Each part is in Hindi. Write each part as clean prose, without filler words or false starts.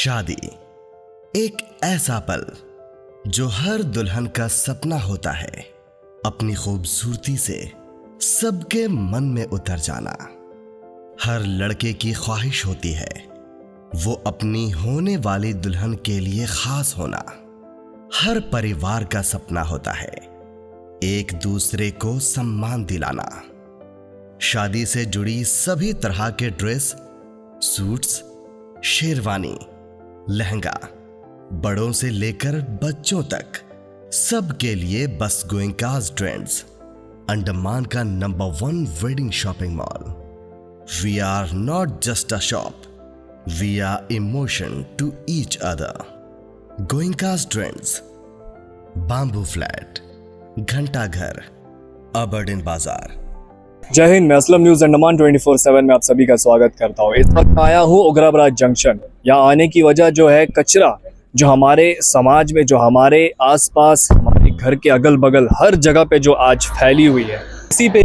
शादी एक ऐसा पल जो हर दुल्हन का सपना होता है, अपनी खूबसूरती से सबके मन में उतर जाना। हर लड़के की ख्वाहिश होती है वो अपनी होने वाली दुल्हन के लिए खास होना। हर परिवार का सपना होता है एक दूसरे को सम्मान दिलाना। शादी से जुड़ी सभी तरह के ड्रेस, सूट्स, शेरवानी, लहंगा, बड़ों से लेकर बच्चों तक सबके लिए बस गोइंकास ट्रेंड्स, अंडमान का number 1 wedding shopping mall. We are not just a shop, we are emotion to each other. Goenkas trends, Bamboo Flat, Ghanta Ghar, Aberdeen बाजार। जय हिंद। मैं असलम न्यूज़ अंडमान 24/7 में आप सभी का स्वागत करता हूँ। इस वक्त आया हूँ ओगराबराज जंक्शन। यहाँ आने की वजह जो है कचरा जो हमारे समाज में, जो हमारे आसपास, हमारे घर के अगल बगल हर जगह पे जो आज फैली हुई है, इसी पे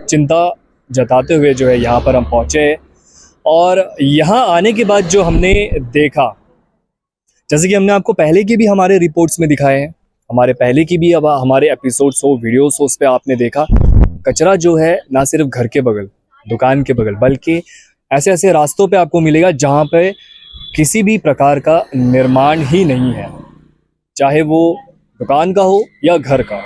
चिंता जताते हुए जो है यहाँ पर हम पहुँचे हैं। और यहाँ आने के बाद जो हमने देखा, जैसे कि हमने आपको पहले की भी हमारे रिपोर्ट्स में दिखाए हैं, हमारे पहले की भी अब हमारे एपिसोड्स हो, वीडियोस हो, उस पर आपने देखा कचरा जो है ना सिर्फ घर के बगल, दुकान के बगल, बल्कि ऐसे ऐसे रास्तों पे आपको मिलेगा जहाँ पे किसी भी प्रकार का निर्माण ही नहीं है, चाहे वो दुकान का हो या घर का हो।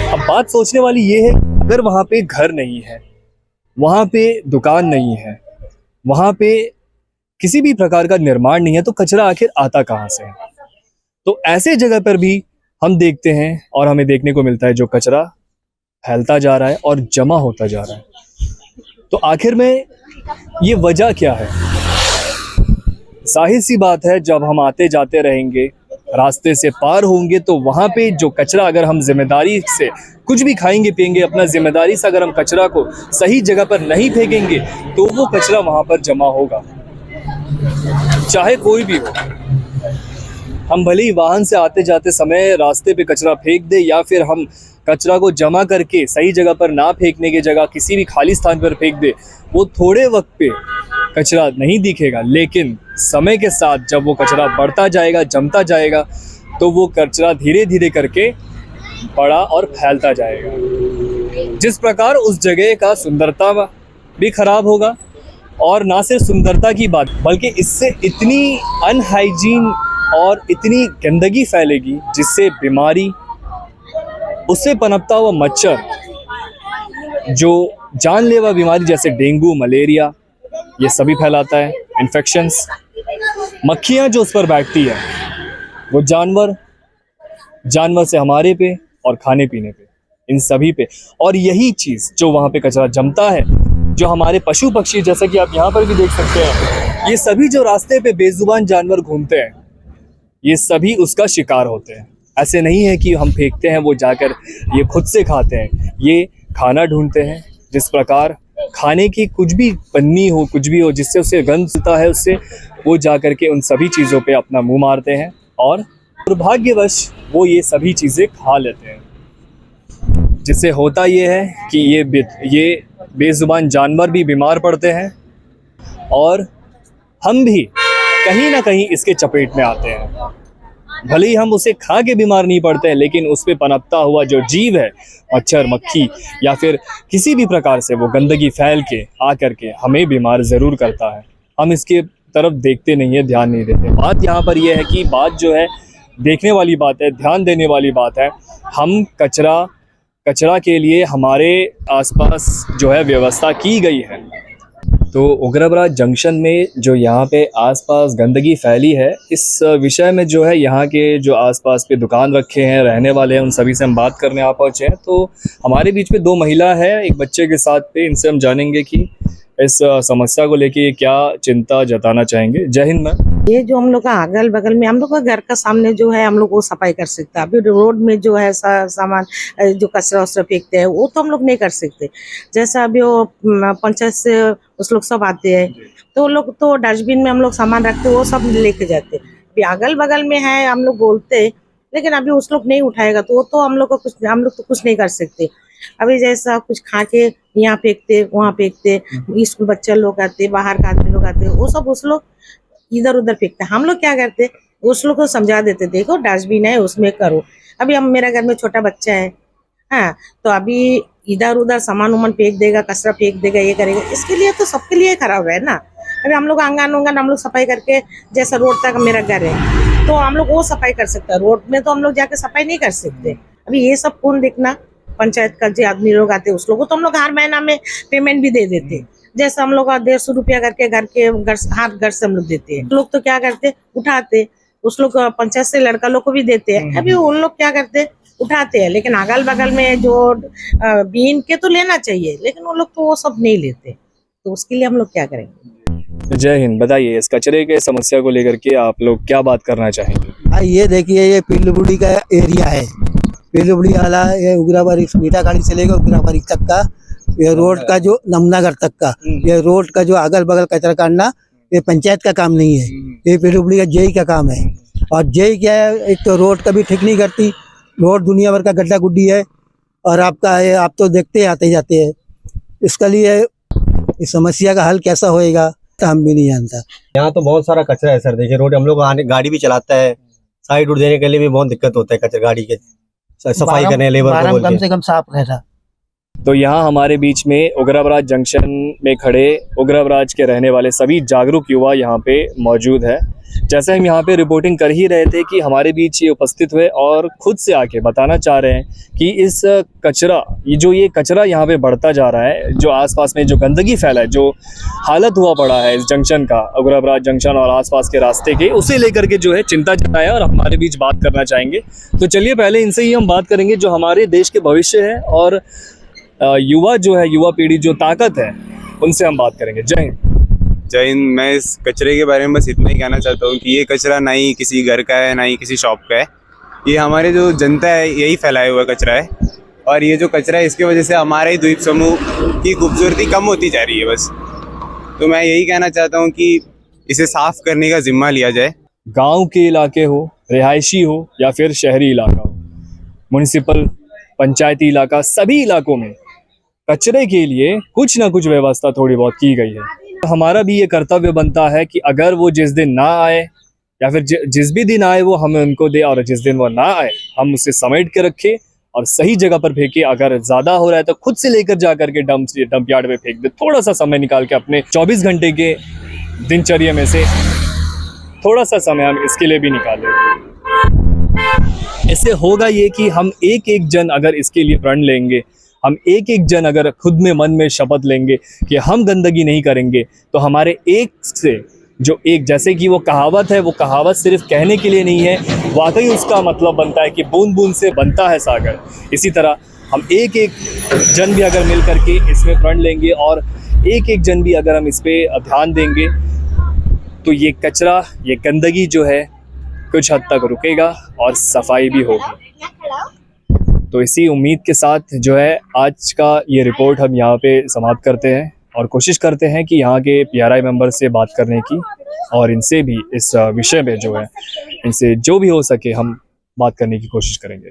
अब बात सोचने वाली ये है, अगर वहाँ पे घर नहीं है, वहाँ पे दुकान नहीं है, वहाँ पे किसी भी प्रकार का निर्माण नहीं है, तो कचरा आखिर आता कहाँ से है? तो ऐसे जगह पर भी हम देखते हैं और हमें देखने को मिलता है जो कचरा फैलता जा रहा है और जमा होता जा रहा है। तो आखिर में ये वजह क्या है? जाहिर सी बात है, जब हम आते जाते रहेंगे, रास्ते से पार होंगे, तो वहाँ पे जो कचरा, अगर हम जिम्मेदारी से कुछ भी खाएंगे पिएंगे, अपना जिम्मेदारी से अगर हम कचरा को सही जगह पर नहीं फेंकेंगे, तो वो कचरा वहाँ पर जमा होगा, चाहे कोई भी हो। हम भले ही वाहन से आते जाते समय रास्ते पे कचरा फेंक दे, या फिर हम कचरा को जमा करके सही जगह पर ना फेंकने की जगह किसी भी खाली स्थान पर फेंक दे, वो थोड़े वक्त पे कचरा नहीं दिखेगा, लेकिन समय के साथ जब वो कचरा बढ़ता जाएगा, जमता जाएगा, तो वो कचरा धीरे धीरे करके बड़ा और फैलता जाएगा। जिस प्रकार उस जगह का सुंदरता भी खराब होगा, और ना सिर्फ सुंदरता की बात, बल्कि इससे इतनी अनहाइजीन और इतनी गंदगी फैलेगी जिससे बीमारी, उससे पनपता हुआ मच्छर, जो जानलेवा बीमारी जैसे डेंगू, मलेरिया, ये सभी फैलाता है। इन्फेक्शंस, मक्खियाँ जो उस पर बैठती है, वो जानवर से हमारे पे और खाने पीने पे, इन सभी पे। और यही चीज़ जो वहाँ पे कचरा जमता है, जो हमारे पशु पक्षी, जैसा कि आप यहाँ पर भी देख सकते हैं, ये सभी जो रास्ते पे बेजुबान जानवर घूमते हैं, ये सभी उसका शिकार होते हैं। ऐसे नहीं है कि हम फेंकते हैं, वो जाकर ये खुद से खाते हैं, ये खाना ढूंढते हैं। जिस प्रकार खाने की कुछ भी पन्नी हो, कुछ भी हो, जिससे उसे गंध आता है, उससे वो जाकर के उन सभी चीज़ों पे अपना मुंह मारते हैं, और दुर्भाग्यवश वो ये सभी चीज़ें खा लेते हैं। जिससे होता ये है कि ये बेजुबान जानवर भी बीमार पड़ते हैं, और हम भी कहीं ना कहीं इसके चपेट में आते हैं। भले ही हम उसे खा के बीमार नहीं पड़ते हैं, लेकिन उस पे पनपता हुआ जो जीव है, मच्छर, मक्खी, या फिर किसी भी प्रकार से वो गंदगी फैल के आकर के हमें बीमार ज़रूर करता है। हम इसके तरफ देखते नहीं है, ध्यान नहीं देते। बात यहाँ पर यह है कि बात जो है देखने वाली बात है, ध्यान देने वाली बात है। हम कचरा के लिए हमारे आसपास जो है व्यवस्था की गई है। तो ओगराबराज जंक्शन में जो यहाँ पे आसपास गंदगी फैली है, इस विषय में जो है यहाँ के जो आसपास पे दुकान रखे हैं, रहने वाले हैं, उन सभी से हम बात करने आ पहुँचे हैं। तो हमारे बीच में 2 महिला है एक बच्चे के साथ पे, इनसे हम जानेंगे कि इस समस्या को लेके क्या चिंता जताना चाहेंगे। जय हिंद मैम। ये जो हम लोग का अगल बगल में, हम लोग का घर का सामने जो है, हम लोग वो सफाई कर सकते हैं। अभी रोड में जो है सामान जो कचरा वचरा फेंकते हैं, वो तो हम लोग नहीं कर सकते। जैसा अभी वो पंचायत से उस लोग सब आते हैं, तो वो लोग तो डस्टबिन में हम लोग सामान रखते, वो सब लेके जाते। अभी अगल बगल में है, हम लोग बोलते, लेकिन अभी उस लोग नहीं उठाएगा, तो वो तो हम लोग तो कुछ नहीं कर सकते। अभी जैसा कुछ खा के यहाँ फेंकते, वहाँ फेंकते, स्कूल बच्चे लोग आते, बाहर का आदमी लोग आते, वो सब उस लोग इधर उधर फेंकते हैं। हम लोग क्या करते, उस लोग को समझा देते, देखो डस्टबिन है उसमें करो। अभी हम, मेरा घर में छोटा बच्चा है, हाँ, तो अभी इधर उधर सामान उमान फेंक देगा, कचरा फेंक देगा, ये करेगा, इसके लिए तो सबके लिए खराब है ना। अभी हम लोग आंगन उंगन हम लोग सफाई करके, जैसा रोड तक मेरा घर है तो हम लोग वो सफाई कर सकते हैं, रोड में तो हम लोग जाके सफाई नहीं कर सकते। अभी ये सब कौन देखना, पंचायत का जो आदमी लोग आते हैं उस लोगों को तो हम लोग हर महीना में पेमेंट भी दे देते, जैसे हम लोग 150 रुपया करके घर से हम लोग देते हैं। लोग तो क्या करते, उठाते, उस लोग पंचायत से लड़का लोग को भी देते हैं। अभी उन लोग क्या करते, उठाते हैं, लेकिन अगल बगल में जो बीन के तो लेना चाहिए, लेकिन वो लोग तो वो सब नहीं लेते, तो उसके लिए हम लोग क्या करेंगे। जय हिंद। बताइए, इस कचरे के समस्या को लेकर के आप लोग क्या बात करना चाहेंगे? ये देखिए, ये पीलीभीत का एरिया है, पीलीभीत वाला, ये उग्राबाड़ी मीठाखाड़ी से लेकर उग्राबाड़ी तक का, ये रोड का जो नमनागर तक का, ये रोड का जो अगल बगल कचरा काटना, ये पंचायत का काम नहीं है, ये पीलीभीत का जेई का काम है। और जेई क्या है, एक तो रोड का भी ठीक नहीं करती, रोड दुनिया भर का गड्ढा गुड्डी है, और आपका है, आप तो देखते आते जाते हैं। इसका लिए इस समस्या का हल कैसा होएगा तो हम भी नहीं जानता। यहाँ तो बहुत सारा कचरा है सर, देखिए रोड, हम लोग गाड़ी भी चलाता है, साइड उड़ देने के लिए भी बहुत दिक्कत होता है, कचरा गाड़ी के सफाई करने लेबर को बोल कम के। से कम साफ रहता। तो यहाँ हमारे बीच में उग्रवराज जंक्शन में खड़े उग्रवराज के रहने वाले सभी जागरूक युवा यहाँ पे मौजूद है। जैसे हम यहाँ पे रिपोर्टिंग कर ही रहे थे कि हमारे बीच ये उपस्थित हुए और खुद से आके बताना चाह रहे हैं कि इस कचरा, ये कचरा यहाँ पे बढ़ता जा रहा है, जो आसपास में जो गंदगी फैला है, जो हालत हुआ पड़ा है इस जंक्शन का, उग्रवराज जंक्शन और आसपास के रास्ते के, उसे लेकर के जो है चिंता जताया और हमारे बीच बात करना चाहेंगे। तो चलिए पहले इनसे ही हम बात करेंगे, जो हमारे देश के भविष्य है और युवा जो है, युवा पीढ़ी जो ताकत है, उनसे हम बात करेंगे। जय हिंद। जय हिंद। मैं इस कचरे के बारे में बस इतना ही कहना चाहता हूँ कि ये कचरा ना ही किसी घर का है, ना ही किसी शॉप का है, ये हमारे जो जनता है यही फैलाया हुआ कचरा है। और ये जो कचरा है, इसकी वजह से हमारे ही द्वीप समूह की खूबसूरती कम होती जा रही है बस। तो मैं यही कहना चाहता हूँ कि इसे साफ करने का जिम्मा लिया जाए। गांव के इलाके हो, रिहायशी हो या फिर शहरी इलाका हो, म्युनिसिपल पंचायती इलाका, सभी इलाकों में कचरे के लिए कुछ ना कुछ व्यवस्था थोड़ी बहुत की गई है। हमारा भी ये कर्तव्य बनता है कि अगर वो जिस दिन ना आए या फिर जिस भी दिन आए वो हमें उनको दे, और जिस दिन वो ना आए हम उसे समेट के रखें और सही जगह पर फेंके। अगर ज़्यादा हो रहा है तो खुद से लेकर जा करके डंप यार्ड में फेंक दे। थोड़ा सा समय निकाल के अपने 24 घंटे के दिनचर्या में से थोड़ा सा समय हम इसके लिए भी निकालें। इससे होगा ये कि हम एक एक जन अगर इसके लिए प्रण लेंगे, हम एक एक जन अगर खुद में मन में शपथ लेंगे कि हम गंदगी नहीं करेंगे, तो हमारे एक से जो एक, जैसे कि वो कहावत है, वो कहावत सिर्फ कहने के लिए नहीं है, वाकई उसका मतलब बनता है कि बूंद बूंद से बनता है सागर। इसी तरह हम एक एक जन भी अगर मिल करके इसमें प्रण लेंगे और एक एक जन भी अगर हम इस पर ध्यान देंगे, तो ये कचरा, ये गंदगी जो है कुछ हद तक रुकेगा और सफाई भी होगी। तो इसी उम्मीद के साथ जो है आज का ये रिपोर्ट हम यहाँ पे समाप्त करते हैं और कोशिश करते हैं कि यहाँ के PRI मेंबर से बात करने की और इनसे भी इस विषय में जो है, इनसे जो भी हो सके हम बात करने की कोशिश करेंगे।